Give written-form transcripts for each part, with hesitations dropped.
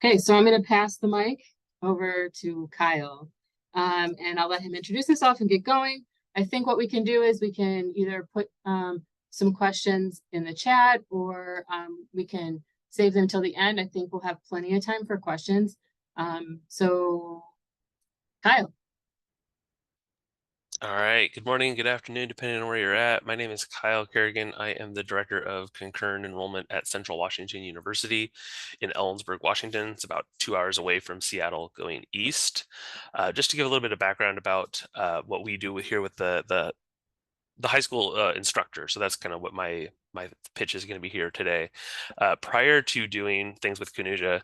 Okay, so I'm going to pass the mic over to Kyle, and I'll let him introduce himself and get going. I think what we can do is we can either put some questions in the chat, or we can save them till the end. I think we'll have plenty of time for questions. So, Kyle. All right. Good morning, good afternoon, depending on where you're at. My name is Kyle Kerrigan. I am the Director of Concurrent Enrollment at Central Washington University in Ellensburg, Washington. It's about 2 hours away from Seattle going east. Just to give a little bit of background about what we do here with the high school instructor. So that's kind of what my pitch is going to be here today. Prior to doing things with Kanuja,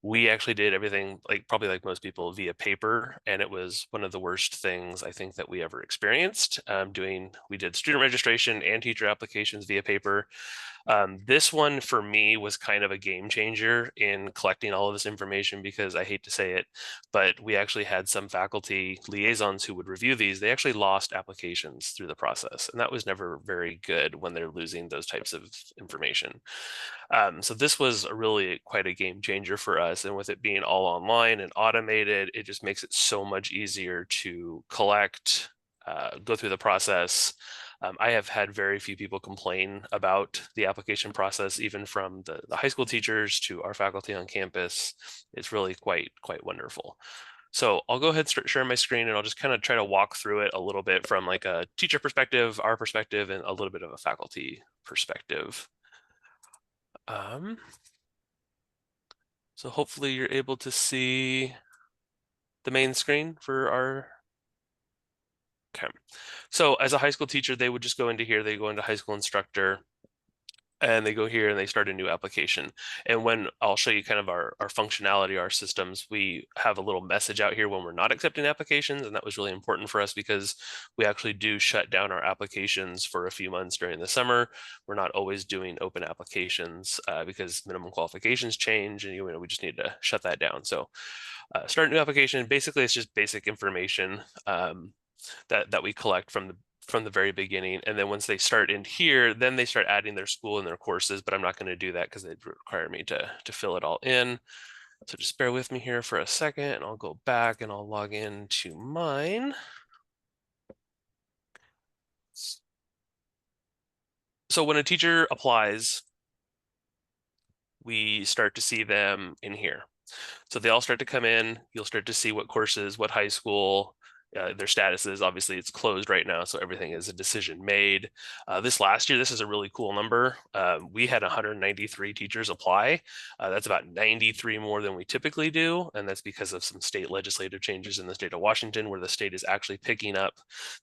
we actually did everything probably like most people via paper, and it was one of the worst things I think that we ever experienced. We did student registration and teacher applications via paper. This one for me was kind of a game changer in collecting all of this information, because I hate to say it, but we actually had some faculty liaisons who would review these. They actually lost applications through the process, and that was never very good when they're losing those types of information. So this was really quite a game changer for us, and with it being all online and automated, it just makes it so much easier to collect, go through the process. I have had very few people complain about the application process, even from the high school teachers to our faculty on campus. It's really quite wonderful. So I'll go ahead and start sharing my screen, and I'll just kind of try to walk through it a little bit from like a teacher perspective, our perspective, and a little bit of a faculty perspective. So hopefully you're able to see the main screen for our. Okay. So as a high school teacher, they would just go into here, they go into high school instructor, and they go here and they start a new application. And when I'll show you kind of our functionality, our systems, we have a little message out here when we're not accepting applications. And that was really important for us, because we actually do shut down our applications for a few months during the summer. We're not always doing open applications because minimum qualifications change, and we just need to shut that down. So start a new application. Basically, it's just basic information that we collect from the very beginning. And then once they start in here, then they start adding their school and their courses, but I'm not going to do that because it require me to fill it all in. So just bear with me here for a second, and I'll go back and I'll log into mine. So when a teacher applies, we start to see them in here. So they all start to come in. You'll start to see what courses, what high school, their status is. Obviously, it's closed right now, so everything is a decision made. This last year, this is a really cool number. We had 193 teachers apply. That's about 93 more than we typically do, and that's because of some state legislative changes in the state of Washington, where the state is actually picking up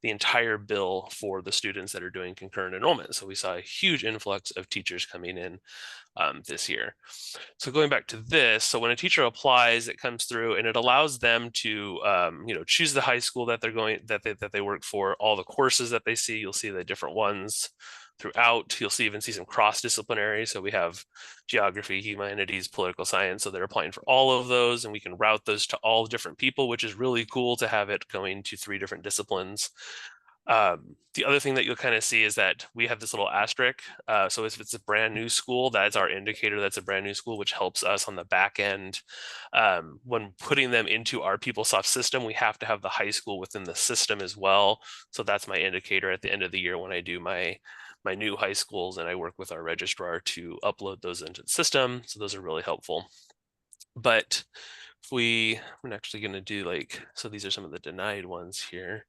the entire bill for the students that are doing concurrent enrollment. So we saw a huge influx of teachers coming in this year. So going back to this, so when a teacher applies, it comes through and it allows them to, choose the high school that they're going, that they work for, all the courses that they see. You'll see the different ones throughout. You'll even see some cross-disciplinary. So we have geography, humanities, political science. So they're applying for all of those, and we can route those to all different people, which is really cool to have it going to 3 different disciplines. The other thing that you'll kind of see is that we have this little asterisk. So if it's a brand new school, that's our indicator that's a brand new school, which helps us on the back end. When putting them into our PeopleSoft system, we have to have the high school within the system as well. So that's my indicator at the end of the year when I do my new high schools, and I work with our registrar to upload those into the system. So those are really helpful. But if I'm actually going to do so these are some of the denied ones here.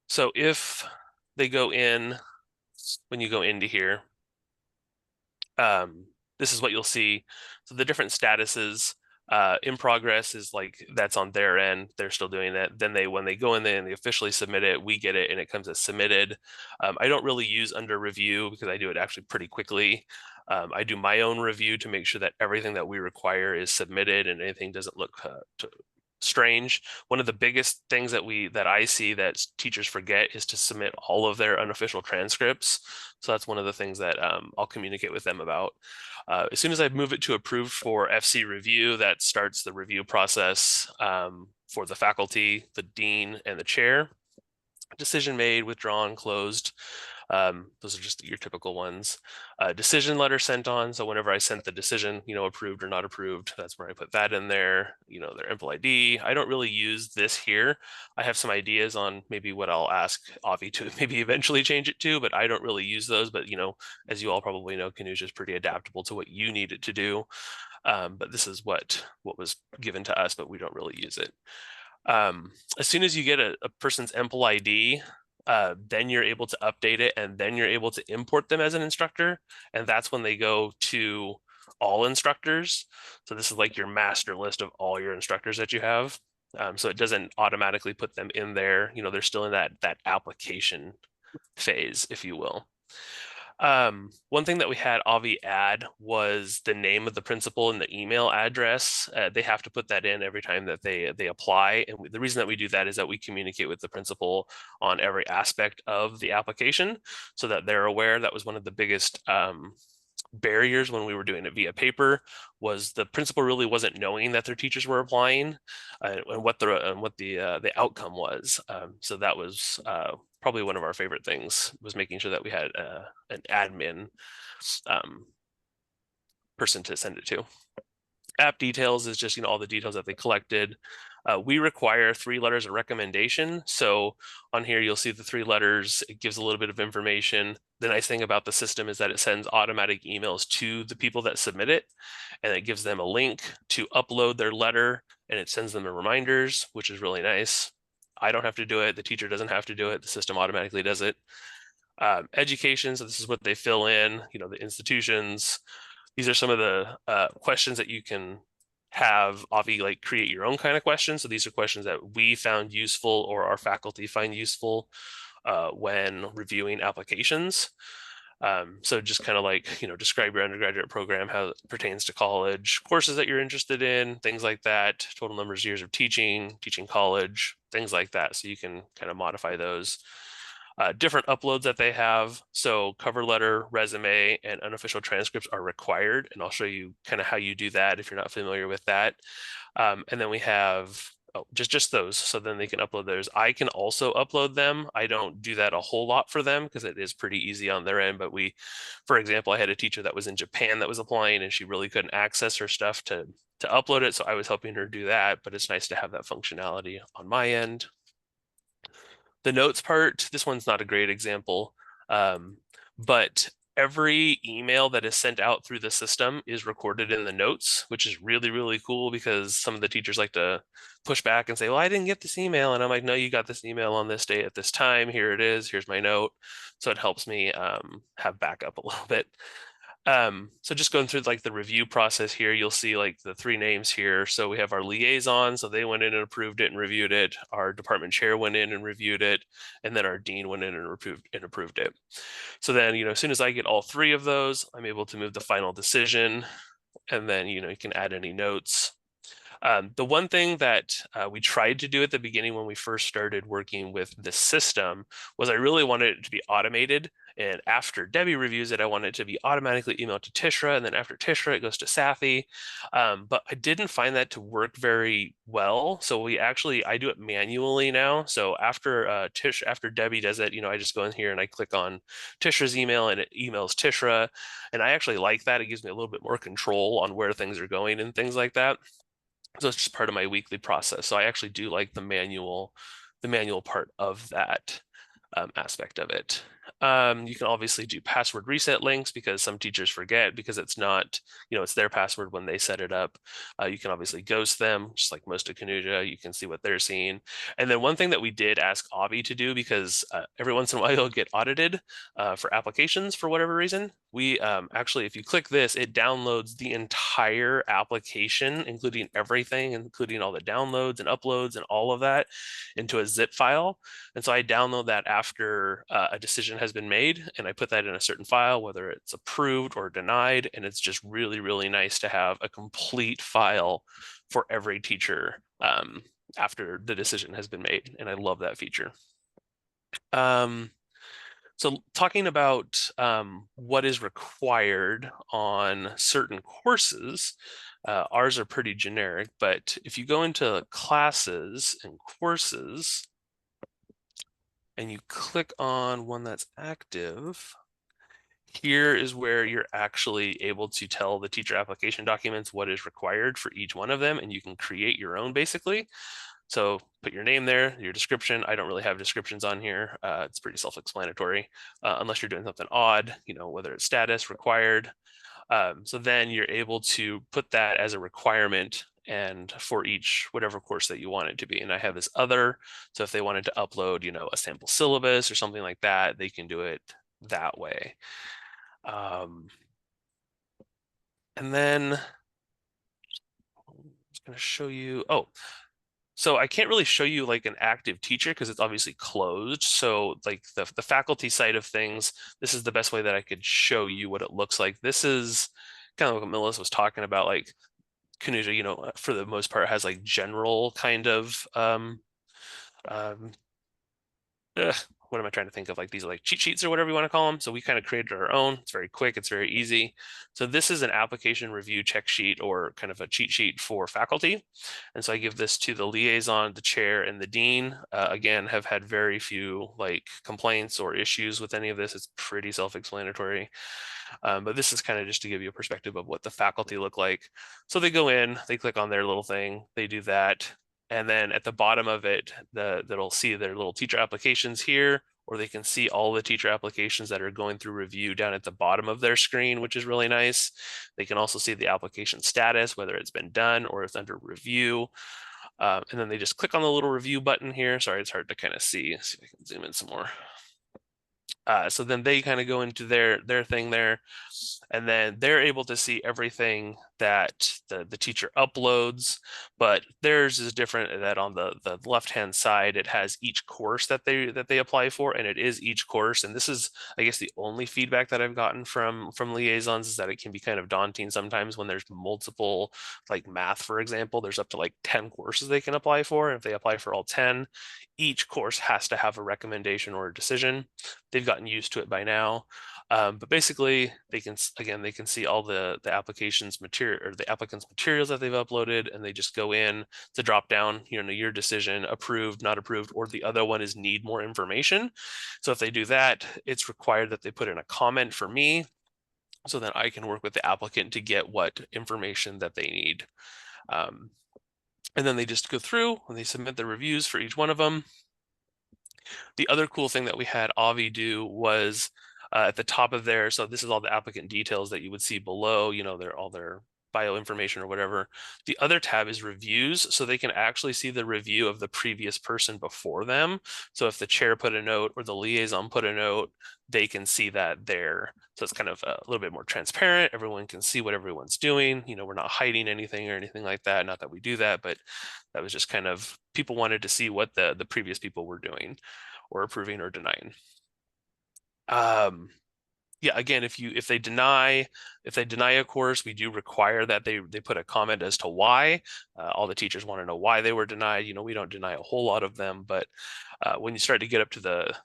So if they go in, when you go into here, this is what you'll see. So the different statuses, in progress is that's on their end. They're still doing that. Then when they go in there and they officially submit it, we get it and it comes as submitted. I don't really use under review because I do it actually pretty quickly. I do my own review to make sure that everything that we require is submitted and anything doesn't look strange. One of the biggest things that I see that teachers forget is to submit all of their unofficial transcripts. So that's one of the things that I'll communicate with them about. As soon as I move it to approved for FC review, that starts the review process for the faculty, the dean, and the chair. Decision made, withdrawn, closed. Those are just your typical ones. Decision letter sent on. So whenever I sent the decision, approved or not approved, that's where I put that in there. Their info ID. I don't really use this here. I have some ideas on maybe what I'll ask Avi to maybe eventually change it to, but I don't really use those. But as you all probably know, Kanuja is pretty adaptable to what you need it to do. But this is what was given to us, but we don't really use it. As soon as you get a person's EMPL ID, then you're able to update it, and then you're able to import them as an instructor. And that's when they go to all instructors. So this is like your master list of all your instructors that you have. So it doesn't automatically put them in there. They're still in that application phase, if you will. One thing that we had Avi add was the name of the principal and the email address. They have to put that in every time that they apply. And the reason that we do that is that we communicate with the principal on every aspect of the application so that they're aware. That was one of the biggest barriers when we were doing it via paper, was the principal really wasn't knowing that their teachers were applying and what the outcome was. So that was probably one of our favorite things, was making sure that we had an admin person to send it to. App details is just all the details that they collected. We require 3 letters of recommendation. So on here, you'll see the 3 letters. It gives a little bit of information. The nice thing about the system is that it sends automatic emails to the people that submit it, and it gives them a link to upload their letter, and it sends them the reminders, which is really nice. I don't have to do it. The teacher doesn't have to do it. The system automatically does it. Education, so this is what they fill in, the institutions. These are some of the questions that you can have Avi create your own kind of questions. So these are questions that we found useful or our faculty find useful when reviewing applications. So just kind of describe your undergraduate program, how it pertains to college, courses that you're interested in, things like that, total numbers of years of teaching college, things like that. So you can kind of modify those. Different uploads that they have. So cover letter, resume, and unofficial transcripts are required. And I'll show you kind of how you do that if you're not familiar with that. And then we have just those. So then they can upload those. I can also upload them. I don't do that a whole lot for them because it is pretty easy on their end. But for example, I had a teacher that was in Japan that was applying, and she really couldn't access her stuff to upload it. So I was helping her do that. But it's nice to have that functionality on my end. The notes part, this one's not a great example, but every email that is sent out through the system is recorded in the notes, which is really, really cool because some of the teachers like to push back and say, well, I didn't get this email. And I'm like, no, you got this email on this day at this time. Here it is. Here's my note. So it helps me have backup a little bit. So just going through the review process here, you'll see the 3 names here. So we have our liaison, so they went in and approved it and reviewed it. Our department chair went in and reviewed it, and then our dean went in and approved it. So then, as soon as I get all 3 of those, I'm able to move the final decision, and then you can add any notes. The one thing that we tried to do at the beginning when we first started working with this system was I really wanted it to be automated. And after Debbie reviews it, I want it to be automatically emailed to Tishra. And then after Tishra, it goes to Safi. But I didn't find that to work very well. So I do it manually now. So after Debbie does it, I just go in here and I click on Tishra's email and it emails Tishra. And I actually like that. It gives me a little bit more control on where things are going and things like that. So it's just part of my weekly process. So I actually do like the manual part of that aspect of it. You can obviously do password reset links because some teachers forget because it's not, it's their password when they set it up. You can obviously ghost them, just like most of Kanuja. You can see what they're seeing. And then one thing that we did ask Avi to do, because every once in a while you'll get audited for applications for whatever reason. We actually, if you click this, it downloads the entire application, including everything, including all the downloads and uploads and all of that into a zip file. And so I download that after a decision has been made, and I put that in a certain file, whether it's approved or denied. And it's just really, really nice to have a complete file for every teacher after the decision has been made. And I love that feature. So talking about what is required on certain courses, ours are pretty generic, but if you go into classes and courses, and you click on one that's active, here is where you're actually able to tell the teacher application documents what is required for each one of them, and you can create your own basically. So put your name there, your description. I don't really have descriptions on here. It's pretty self-explanatory, unless you're doing something odd, whether it's status, required. So then you're able to put that as a requirement and for each whatever course that you want it to be. And I have this other, so if they wanted to upload, a sample syllabus or something like that, they can do it that way. And then I'm just going to show you, so I can't really show you like an active teacher because it's obviously closed. So like the faculty side of things, this is the best way that I could show you what it looks like. This is kind of what Melissa was talking about, like Kanuja, for the most part has like general kind of um, what am I trying to think of? Like these are like cheat sheets or whatever you want to call them. So we kind of created our own. It's very quick. It's very easy. So this is an application review check sheet or kind of a cheat sheet for faculty. And so I give this to the liaison, the chair, and the dean. Again, have had very few like complaints or issues with any of this. It's pretty self-explanatory. But this is kind of just to give you a perspective of what the faculty look like. So they go in, they click on their little thing, they do that. And then at the bottom of it, that'll see their little teacher applications here, or they can see all the teacher applications that are going through review down at the bottom of their screen, which is really nice. They can also see the application status, whether it's been done or it's under review. And then they just click on the little review button here. Sorry, it's hard to kind of see. See if I can zoom in some more. So then they kind of go into their thing there, and then they're able to see everything that the teacher uploads. But theirs is different, that on the left-hand side, it has each course that they apply for, and it is each course. And this is, I guess, the only feedback that I've gotten from liaisons is that it can be kind of daunting sometimes when there's multiple, like math, for example, there's up to like 10 courses they can apply for. And if they apply for all 10, each course has to have a recommendation or a decision. They've gotten used to it by now. But basically, they can see all the application's material or the applicant's materials that they've uploaded, and they just go in to drop down, your decision, approved, not approved, or the other one is need more information. So if they do that, it's required that they put in a comment for me, so that I can work with the applicant to get what information that they need. And then they just go through and they submit the reviews for each one of them. The other cool thing that we had Avi do was at the top of there, so this is all the applicant details that you would see below, all their bio information or whatever. The other tab is reviews, so they can actually see the review of the previous person before them. So if the chair put a note or the liaison put a note, they can see that there. So it's kind of a little bit more transparent. Everyone can see what everyone's doing. We're not hiding anything or anything like that. Not that we do that, but that was just kind of, people wanted to see what the previous people were doing or approving or denying. Yeah, again, if they deny a course, we do require that they put a comment as to why. All the teachers want to know why they were denied. We don't deny a whole lot of them, but when you start to get up to the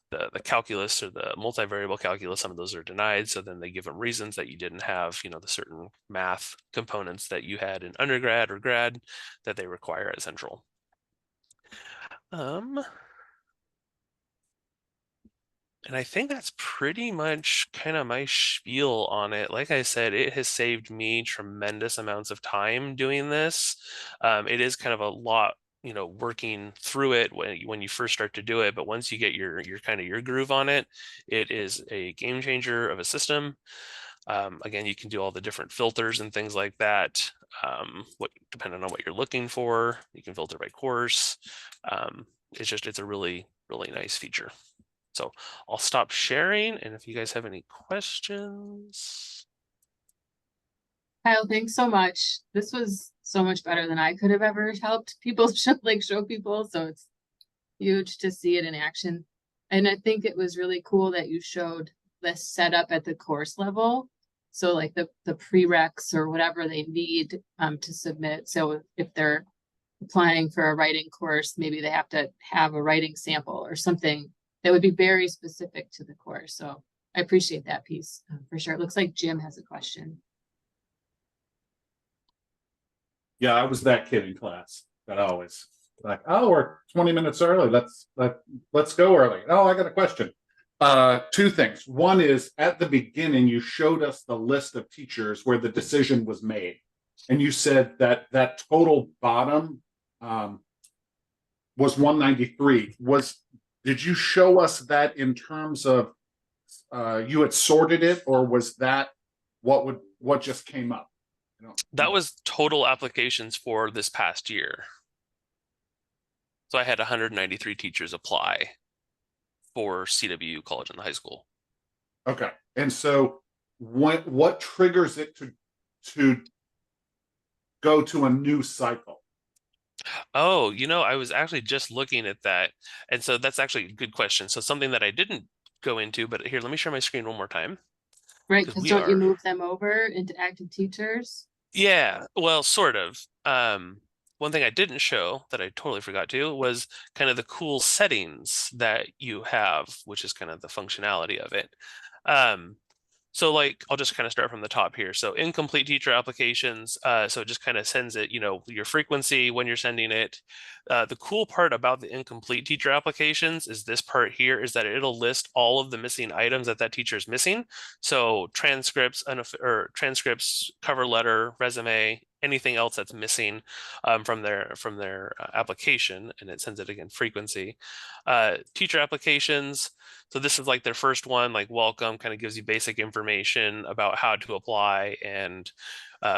calculus or the multivariable calculus, some of those are denied. So then they give them reasons that you didn't have, the certain math components that you had in undergrad or grad that they require at Central. And I think that's pretty much kind of my spiel on it. Like I said, it has saved me tremendous amounts of time doing this. It is kind of a lot, working through it when you first start to do it. But once you get your kind of your groove on it, it is a game changer of a system. Again, you can do all the different filters and things like that. Depending on what you're looking for, you can filter by course. It's a really, really nice feature. So I'll stop sharing, and if you guys have any questions. Kyle, thanks so much. This was so much better than I could have ever helped people show people. So it's huge to see it in action. And I think it was really cool that you showed the setup at the course level. So like the prereqs or whatever they need to submit. So if they're applying for a writing course, maybe they have to have a writing sample or something that would be very specific to the course. So I appreciate that piece for sure. It looks like Jim has a question. Yeah, I was that kid in class, but always. Like, oh, we're 20 minutes early. Let's go early. Oh, I got a question. Two things. One is at the beginning, you showed us the list of teachers where the decision was made. And you said that that total bottom was 193. Did you show us that in terms of you had sorted it, or was that what just came up? That was total applications for this past year. So I had 193 teachers apply for CWU College and High School. Okay. And so what triggers it to go to a new cycle? Oh, I was actually just looking at that. And so that's actually a good question. So something that I didn't go into, but here, let me share my screen one more time. Right, because don't you move them over into active teachers? Yeah, well, sort of. One thing I didn't show that I totally forgot to was kind of the cool settings that you have, which is kind of the functionality of it. So like, I'll just kind of start from the top here. So incomplete teacher applications. So it just kind of sends it, your frequency when you're sending it. The cool part about the incomplete teacher applications is this part here is that it'll list all of the missing items that teacher is missing. So transcripts, transcripts, cover letter, resume, anything else that's missing from their application, and it sends it again frequency. Teacher applications. So this is like their first one, like welcome, kind of gives you basic information about how to apply and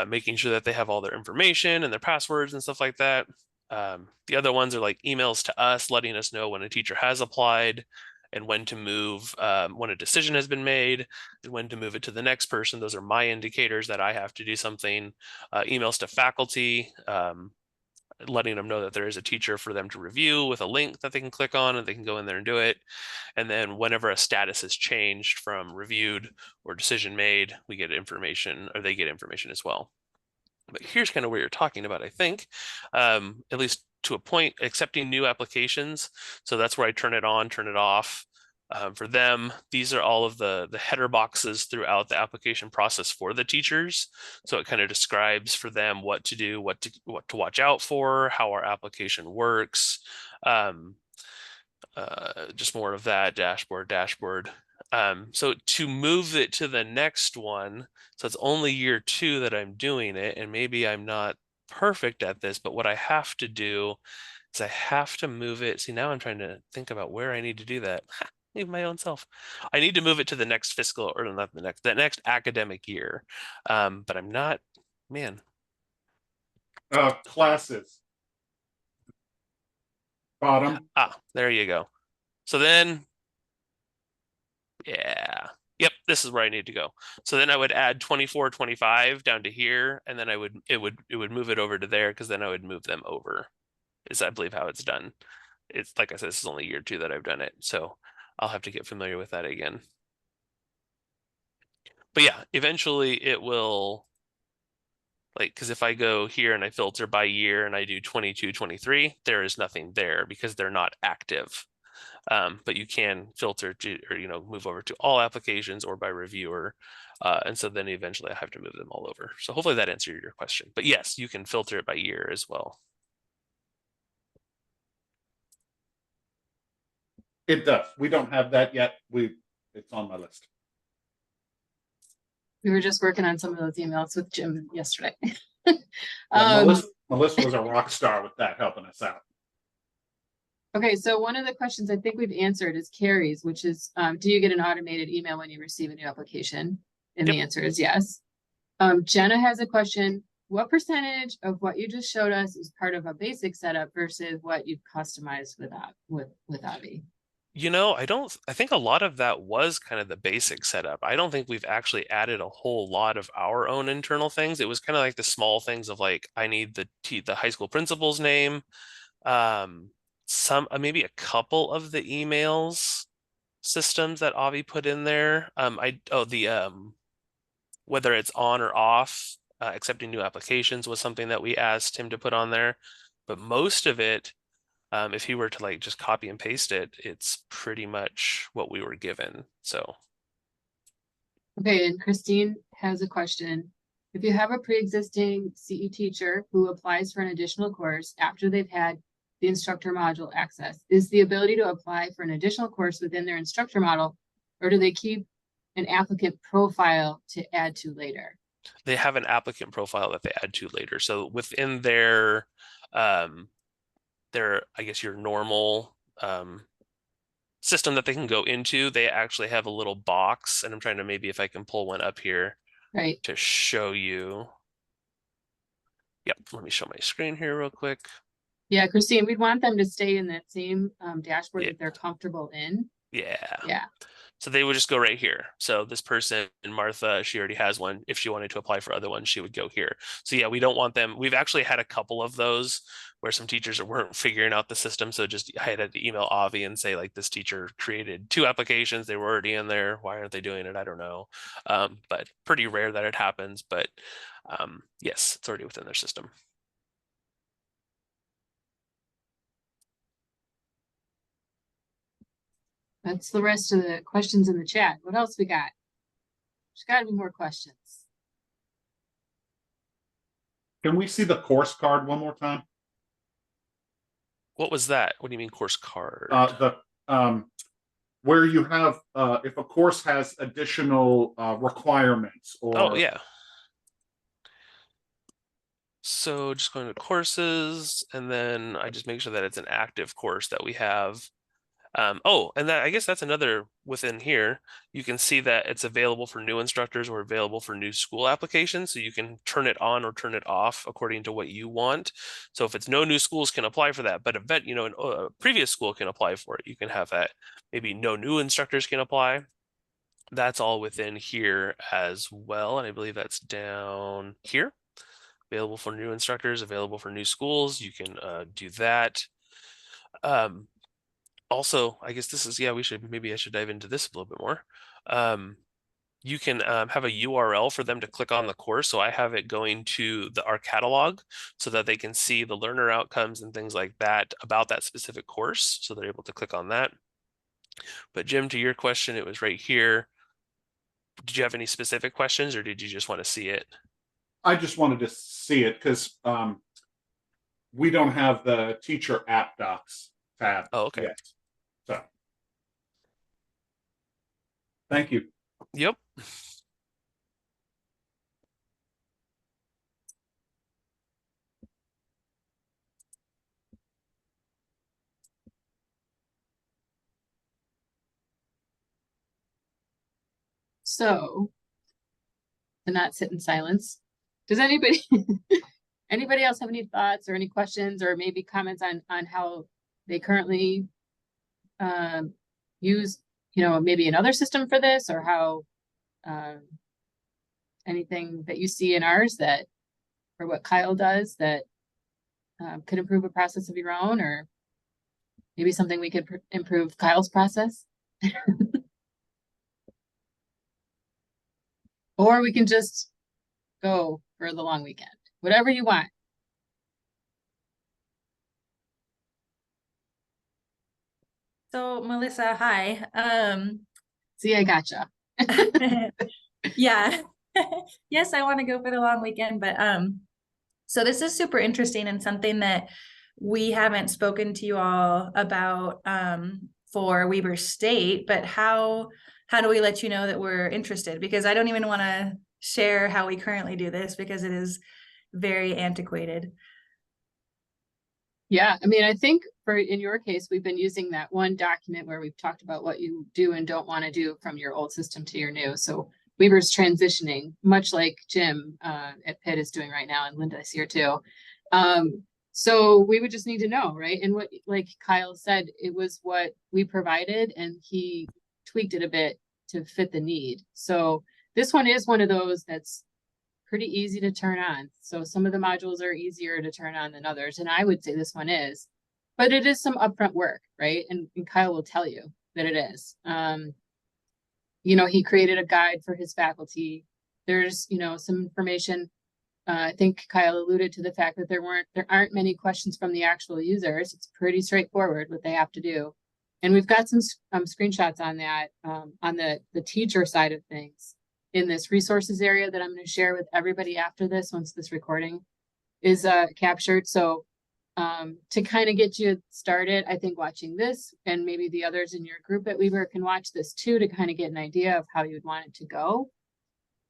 making sure that they have all their information and their passwords and stuff like that. The other ones are like emails to us, letting us know when a teacher has applied and when to move, when a decision has been made and when to move it to the next person. Those are my indicators that I have to do something. Emails to faculty, letting them know that there is a teacher for them to review with a link that they can click on and they can go in there and do it. And then whenever a status is changed from reviewed or decision made, we get information, or they get information as well. But here's kind of where you're talking about, I think, at least to a point, accepting new applications. So that's where I turn it on, turn it off. For them, these are all of the header boxes throughout the application process for the teachers. So it kind of describes for them what to do, what to watch out for, how our application works. Just more of that dashboard. So to move it to the next one, so it's only year 2 that I'm doing it, and maybe I'm not perfect at this, but what I have to do is I have to move it. See, now I'm trying to think about where I need to do that. Even my own self. I need to move it to the next fiscal, or not the next academic year. But I'm not, man. Classes. Bottom. There you go. So then, yeah. Yep, this is where I need to go. So then I would add 24, 25 down to here, and then it would move it over to there, because then I would move them over, is I believe how it's done. It's like I said, this is only year 2 that I've done it, so I'll have to get familiar with that again. But yeah, eventually it will, like, because if I go here and I filter by year and I do 22, 23, there is nothing there because they're not active. But you can filter to, or move over to all applications or by reviewer. And so then eventually I have to move them all over. So hopefully that answered your question. But yes, you can filter it by year as well. It does. We don't have that yet. It's on my list. We were just working on some of those emails with Jim yesterday. Melissa was a rock star with that, helping us out. Okay, so one of the questions I think we've answered is Carrie's, which is, do you get an automated email when you receive a new application? And Yep. The answer is yes. Jenna has a question. What percentage of what you just showed us is part of a basic setup versus what you've customized with Avi? I think a lot of that was kind of the basic setup. I don't think we've actually added a whole lot of our own internal things. It was kind of like the small things of like, I need the high school principal's name, maybe a couple of the emails systems that Avi put in there. Whether it's on or off, accepting new applications was something that we asked him to put on there. But most of it, if he were to like just copy and paste it, it's pretty much what we were given. So. Okay, and Christine has a question. If you have a pre-existing CE teacher who applies for an additional course after they've had the instructor module access is the ability to apply for an additional course within their instructor model, or do they keep an applicant profile to add to later? They have an applicant profile that they add to later. So within I guess your normal system that they can go into, they actually have a little box, and I'm trying to maybe if I can pull one up here Right. to show you. Yep, let me show my screen here real quick. Yeah, Christine, we'd want them to stay in that same dashboard Yeah. that they're comfortable in. Yeah. Yeah. So they would just go right here. So this person, Martha, she already has one. If she wanted to apply for other ones, she would go here. So yeah, we don't want them. We've actually had a couple of those where some teachers weren't figuring out the system. So just I had to email Avi and say, like, this teacher created 2 applications. They were already in there. Why aren't they doing it? I don't know. But pretty rare that it happens. But yes, it's already within their system. That's the rest of the questions in the chat. What else we got? There's got to be more questions. Can we see the course card one more time? What was that? What do you mean course card? Where you have if a course has additional requirements or Oh yeah. So just going to courses, and then I just make sure that it's an active course that we have. Oh, and that I guess that's another within here. You can see that it's available for new instructors or available for new school applications. So you can turn it on or turn it off according to what you want. So if it's no new schools can apply for that, but a previous school can apply for it. You can have that. Maybe no new instructors can apply. That's all within here as well. And I believe that's down here. Available for new instructors, available for new schools. You can do that. Also, I guess this is, maybe I should dive into this a little bit more. You can have a URL for them to click on the course. So I have it going to our catalog so that they can see the learner outcomes and things like that about that specific course. So they're able to click on that. But Jim, to your question, it was right here. Did you have any specific questions, or did you just want to see it? I just wanted to see it because we don't have the teacher app docs tab yet. So thank you. Yep. So to not sit in silence, does anybody else have any thoughts or any questions or maybe comments on how they currently use, maybe another system for this, or how anything that you see in ours that, or what Kyle does that could improve a process of your own, or maybe something we could improve Kyle's process? Or we can just go for the long weekend, whatever you want. So Melissa, hi. See, I gotcha. Yeah. Yes, I want to go for the long weekend, but so this is super interesting and something that we haven't spoken to you all about for Weber State, but how do we let you know that we're interested? Because I don't even want to share how we currently do this because it is very antiquated. Yeah, I mean, I think in your case, we've been using that one document where we've talked about what you do and don't want to do from your old system to your new. So Weber's transitioning, much like Jim at Pitt is doing right now, and Linda's here too. So we would just need to know, right? And what, like Kyle said, it was what we provided, and he tweaked it a bit to fit the need. So this one is one of those that's pretty easy to turn on. So some of the modules are easier to turn on than others. And I would say this one is, but it is some upfront work, right? And Kyle will tell you that it is. He created a guide for his faculty. There's, some information. I think Kyle alluded to the fact that there aren't many questions from the actual users. It's pretty straightforward what they have to do. And we've got some screenshots on that, on the teacher side of things, in this resources area that I'm going to share with everybody after this, once this recording is captured. So to kind of get you started. I think watching this and maybe the others in your group at Weber can watch this too, to kind of get an idea of how you'd want it to go.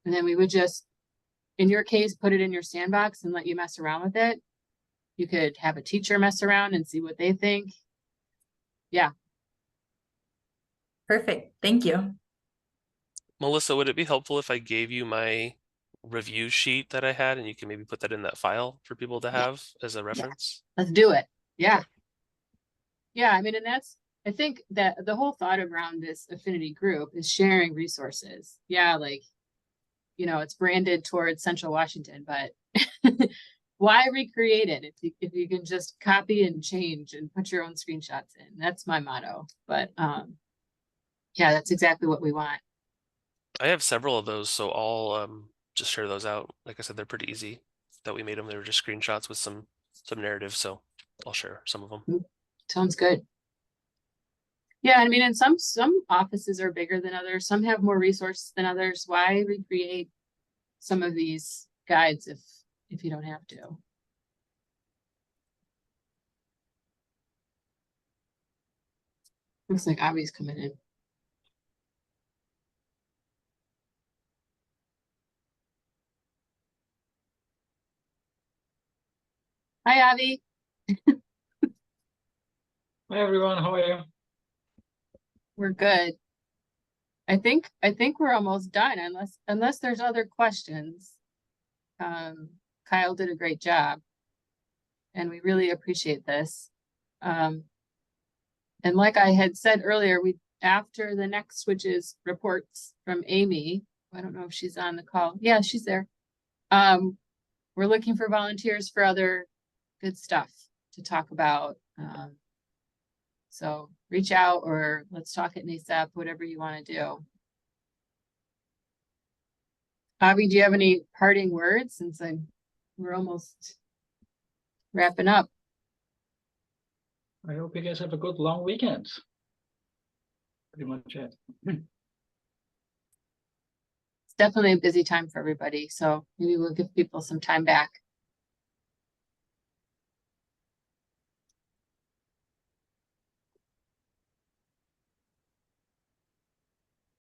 And then we would just, in your case, put it in your sandbox and let you mess around with it. You could have a teacher mess around and see what they think. Yeah. Perfect. Thank you. Melissa, would it be helpful if I gave you my review sheet that I had and you can maybe put that in that file for people to have as a reference? Let's do it. Yeah. Yeah. I mean, and that's, I think that the whole thought around this affinity group is sharing resources. Yeah. Like, you know, it's branded towards Central Washington, but why recreate it if you can just copy and change and put your own screenshots in? That's my motto. But yeah, that's exactly what we want. I have several of those, so I'll just share those out. Like I said, they're pretty easy that we made them. They were just screenshots with some narrative, so I'll share some of them. Sounds good. Yeah, I mean, and some offices are bigger than others. Some have more resources than others. Why recreate some of these guides if you don't have to? Looks like Avi's coming in. Hi, Avi. Hi everyone, how are you? We're good. I think we're almost done unless there's other questions. Kyle did a great job and we really appreciate this. And like I had said earlier, after the next, which is reports from Amy, I don't know if she's on the call. Yeah, she's there. We're looking for volunteers for other good stuff to talk about. So reach out or let's talk at NASEP, whatever you want to do. Avi, do you have any parting words since we're almost wrapping up? I hope you guys have a good long weekend. Pretty much it. It's definitely a busy time for everybody, so maybe we'll give people some time back.